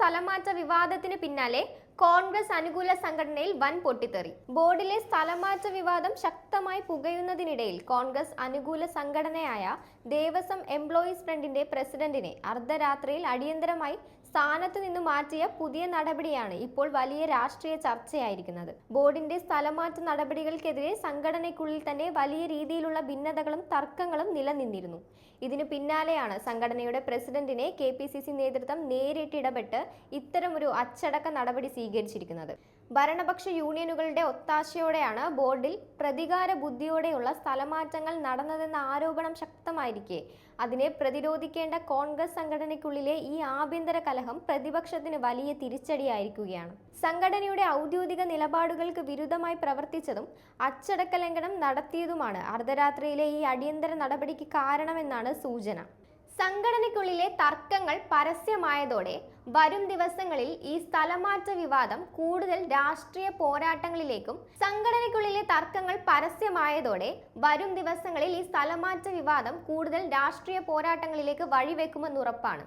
സ്ഥലമാറ്റ വിവാദത്തിന് പിന്നാലെ കോൺഗ്രസ് അനുകൂല സംഘടനയിൽ വൻ പൊട്ടിത്തെറി. ബോർഡിലെ സ്ഥലമാറ്റ വിവാദം ശക്തമായി പുകയുന്നതിനിടയിൽ കോൺഗ്രസ് അനുകൂല സംഘടനയായ ദേവസ്വം എംപ്ലോയീസ് ഫ്രണ്ടിന്റെ പ്രസിഡന്റിനെ അർദ്ധരാത്രിയിൽ അടിയന്തരമായി സ്ഥാനത്ത് നിന്ന് മാറ്റിയ പുതിയ നടപടിയാണ് ഇപ്പോൾ വലിയ രാഷ്ട്രീയ ചർച്ചയായിരിക്കുന്നത്. ബോർഡിന്റെ സ്ഥലമാറ്റ നടപടികൾക്കെതിരെ സംഘടനയ്ക്കുള്ളിൽ തന്നെ വലിയ രീതിയിലുള്ള ഭിന്നതകളും തർക്കങ്ങളും നിലനിന്നിരുന്നു. ഇതിനു പിന്നാലെയാണ് സംഘടനയുടെ പ്രസിഡന്റിനെ KPCC നേതൃത്വം നേരിട്ടിടപെട്ട് ഇത്തരമൊരു അച്ചടക്ക നടപടി സ്വീകരിച്ചിരിക്കുന്നത്. ഭരണപക്ഷ യൂണിയനുകളുടെ ഒത്താശയോടെയാണ് ബോർഡിൽ പ്രതികാര ബുദ്ധിയോടെയുള്ള സ്ഥലമാറ്റങ്ങൾ നടന്നതെന്ന ആരോപണം ശക്തമായിരിക്കെ അതിനെ പ്രതിരോധിക്കേണ്ട കോൺഗ്രസ് സംഘടനയ്ക്കുള്ളിലെ ഈ ആഭ്യന്തര കലഹം പ്രതിപക്ഷത്തിന് വലിയ തിരിച്ചടിയായിരിക്കുകയാണ്. സംഘടനയുടെ ഔദ്യോഗിക നിലപാടുകൾക്ക് വിരുദ്ധമായി പ്രവർത്തിച്ചതും അച്ചടക്ക ലംഘനം നടത്തിയതുമാണ് അർദ്ധരാത്രിയിലെ ഈ അടിയന്തര നടപടിക്ക് കാരണമെന്നാണ് സൂചന. സംഘടനയ്ക്കുള്ളിലെ തർക്കങ്ങൾ പരസ്യമായതോടെ വരും ദിവസങ്ങളിൽ ഈ സ്ഥലമാറ്റ വിവാദം കൂടുതൽ രാഷ്ട്രീയ പോരാട്ടങ്ങളിലേക്കും വഴിവെക്കുമെന്നുറപ്പാണ്.